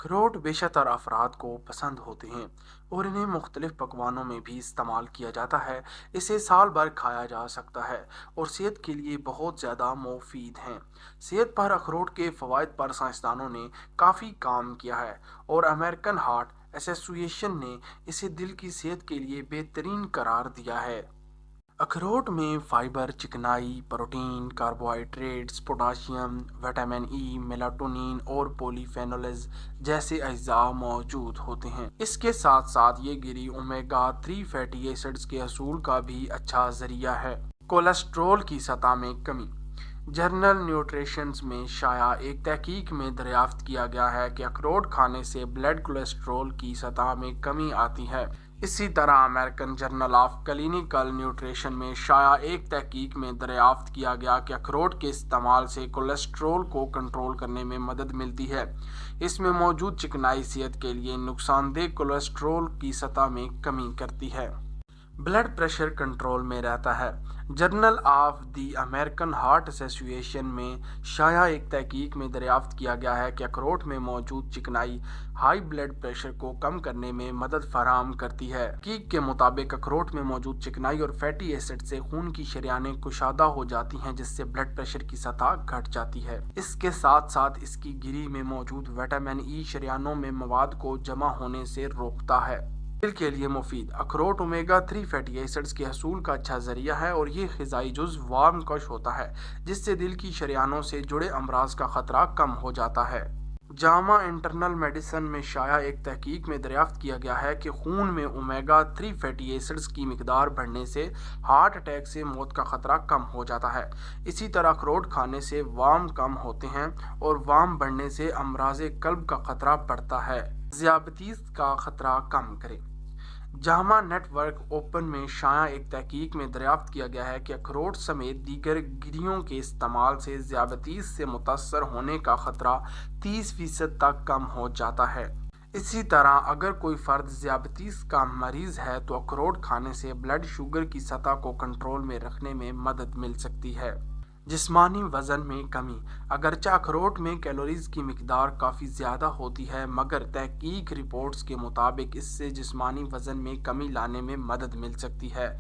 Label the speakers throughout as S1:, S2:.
S1: अखरोट बेशतर अफराद को पसंद होते हैं और इन्हें मुख्तलिफ पकवानों में भी इस्तेमाल किया जाता है। इसे साल भर खाया जा सकता है और सेहत के लिए बहुत ज़्यादा मुफीद हैं। सेहत पर अखरोट के फ़वाइद पर साइंसदानों ने काफ़ी काम किया है और अमेरिकन हार्ट एसोसिएशन ने इसे दिल की सेहत के लिए बेहतरीन करार दिया है। अखरोट में फाइबर, चिकनाई, protein, carbohydrates, potassium, vitamin E, melatonin और पॉलीफेनोल्स जैसे अज्जा मौजूद होते हैं। इसके साथ साथ ये गिरी ओमेगा 3 फैटी एसिड्स के असूल का भी अच्छा जरिया है। कोलेस्ट्रॉल की सतह में कमी। जर्नल न्यूट्रिशंस में शाया एक तहकीक में दरियाफ्त किया गया है कि अखरोट खाने से ब्लड कोलेस्ट्रॉल की सतह में कमी आती है। इसी तरह American journal of clinical nutrition में शाया एक तहकीक में दरियाफ्त किया गया कि अखरोट के इस्तेमाल से कोलेस्ट्रॉल को कंट्रोल करने में मदद मिलती है। इसमें मौजूद चिकनाई सेहत के लिए नुकसानदेह कोलेस्ट्रॉल की सतह में कमी करती है। ब्लड प्रेशर कंट्रोल में रहता है। Journal of the American heart association में शाया एक तहकीक में दरियाफ्त किया गया है कि अखरोट में मौजूद चिकनाई हाई ब्लड प्रेशर को कम करने में मदद फराहम करती है। तहकीक के मुताबिक अखरोट में मौजूद चिकनाई और फैटी एसिड से खून की शरियानें कुशादा हो जाती हैं, जिससे ब्लड प्रेशर की सतह घट जाती है। इसके साथ साथ इसकी गिरी में मौजूद विटामिन ई शरियानों में मवाद को जमा होने से रोकता है। दिल के लिए मुफीद। अखरोट ओमेगा 3 फैटी एसिड्स के हसूल का अच्छा जरिया है और ये ग़िज़ाई जुज़ वार्म कश होता है, जिससे दिल की शरियानों से जुड़े अमराज का खतरा कम हो जाता है। जामा इंटरनल मेडिसिन में शाया एक तहकीक में दरियाफ्त किया गया है कि खून में ओमेगा 3 फैटी एसिड्स की मिकदार बढ़ने से हार्ट अटैक से मौत का खतरा कम हो जाता है। इसी तरह अखरोट खाने से वार्म कम होते हैं और वार्म बढ़ने से अमराज कल्ब का खतरा बढ़ता है। ज़ियाबतीस का खतरा कम करें। जामा नेटवर्क ओपन में शाया एक तहकीक में दरियाफ्त किया गया है कि अखरोट समेत दीगर गिरियों के इस्तेमाल से ज़ियाबतीस से मुतासर होने का खतरा 30% तक कम हो जाता है। इसी तरह अगर कोई फ़र्द ज़ियाबतीस का मरीज़ है तो अखरोट खाने से ब्लड शुगर की सतह को कंट्रोल में रखने में मदद मिल सकती है। जिस्मानी वज़न में कमी। अगरचे अखरोट में कैलोरीज़ की मिकदार काफ़ी ज़्यादा होती है, मगर तहकीक रिपोर्ट्स के मुताबिक इससे जिस्मानी वज़न में कमी लाने में मदद मिल सकती है।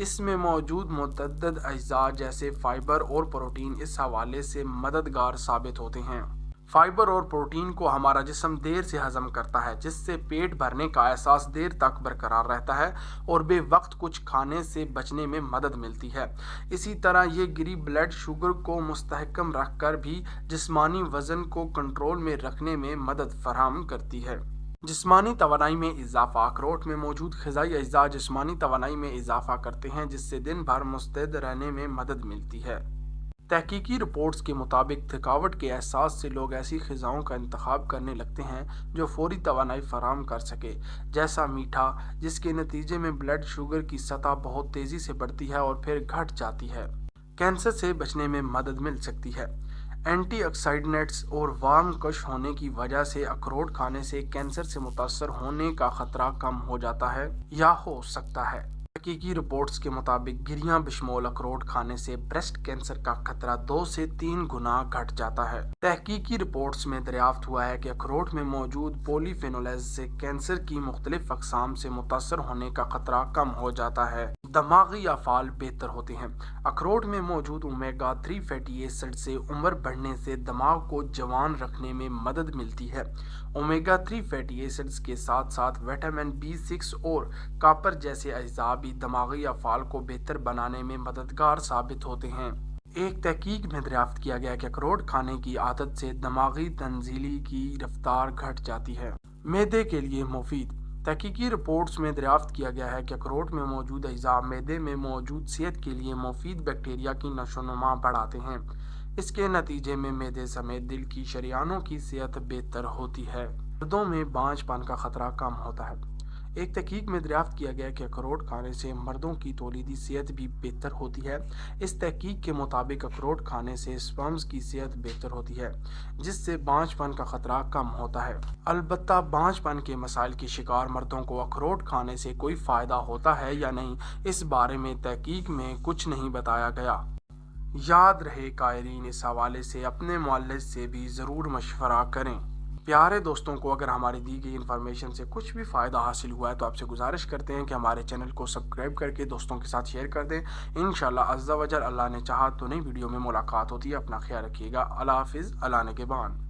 S1: इसमें मौजूद मुतअद्दिद अज्जा जैसे फ़ाइबर और प्रोटीन इस हवाले से मददगार साबित होते हैं। फाइबर और प्रोटीन को हमारा जिस्म देर से हजम करता है, जिससे पेट भरने का एहसास देर तक बरकरार रहता है और बेवक्त कुछ खाने से बचने में मदद मिलती है। इसी तरह ये गिरी ब्लड शुगर को मुस्तहकम रखकर भी जिस्मानी वज़न को कंट्रोल में रखने में मदद फराहम करती है। जिस्मानी तवानाई में इजाफा। अखरोट में मौजूद ग़िज़ाई अज्जा जिस्मानी तवानाई में इजाफा करते हैं, जिससे दिन भर मुस्तैद रहने में मदद मिलती है। तहकीकी रिपोर्ट्स के मुताबिक थकावट के एहसास से लोग ऐसी ग़िज़ाओं का इंतखाब करने लगते हैं जो फ़ौरी तवानाई फराहम कर सके, जैसा मीठा, जिसके नतीजे में ब्लड शुगर की सतह बहुत तेज़ी से बढ़ती है और फिर घट जाती है। कैंसर से बचने में मदद मिल सकती है। एंटीऑक्सीडेंट्स और वार्म कश होने की वजह से अखरोट खाने से कैंसर से मुतासर होने का खतरा कम हो जाता है या हो सकता है। तहकीकी रिपोर्ट्स के मुताबिक गिरियां बशमूल अखरोट खाने से ब्रेस्ट कैंसर का खतरा 2 से 3 गुना घट जाता है। तहकीकी रिपोर्ट्स में दरियाफ्त हुआ है कि अखरोट में मौजूद पॉलीफेनोल्स से कैंसर की मुख्तलिफ अक़साम से मुतासर होने का खतरा कम हो जाता है। दमागी अफ़ाल बेहतर होते हैं। अखरोट में मौजूद ओमेगा 3 फैटी एसिड से उम्र बढ़ने से दिमाग को जवान रखने में मदद मिलती है। ओमेगा 3 फैटी एसिड्स के साथ साथ विटामिन B6 और कॉपर जैसे अज्जा भी दिमागी अफ़ाल को बेहतर बनाने में मददगार साबित होते हैं। एक तहकीक में दरियाफ्त किया गया कि अखरोट खाने की आदत से दिमागी तंजीली की रफ्तार घट जाती है। मैदे के लिए मुफीद। तहकीकी रिपोर्ट्स में दरियाफ्त किया गया है कि अखरोट में मौजूद अज्जा मैदे में मौजूद सेहत के लिए मुफीद बैक्टीरिया की नशोनुमा बढ़ाते हैं। इसके नतीजे में मैदे समेत दिल की शरियानों की सेहत बेहतर होती है। मर्दों में बांझपन का खतरा कम होता है। एक तहकीक में दरियाफ्त किया गया कि अखरोट खाने से मर्दों की तौलीदी सेहत भी बेहतर होती है। इस तहकीक के मुताबिक अखरोट खाने से स्पर्म्स की सेहत बेहतर होती है, जिससे बांझपन का खतरा कम होता है। अलबत्ता बांझपन के मसाइल के शिकार मर्दों को अखरोट खाने से कोई फ़ायदा होता है या नहीं, इस बारे में तहकीक में कुछ नहीं बताया गया। याद रहे कायरीन, इस हवाले से अपने मुअल्लिज से भी ज़रूर मशवरा करें। پیارے دوستوں کو اگر ہماری دی گئی انفارمیشن سے کچھ بھی فائدہ حاصل ہوا ہے تو آپ سے گزارش کرتے ہیں کہ ہمارے چینل کو سبسکرائب کر کے دوستوں کے ساتھ شیئر کر دیں۔ انشاءاللہ عز و جل اللہ نے چاہا تو نئی ویڈیو میں ملاقات ہوتی ہے۔ اپنا خیال رکھیے گا۔ اللہ حافظ، اللہ نگہبان۔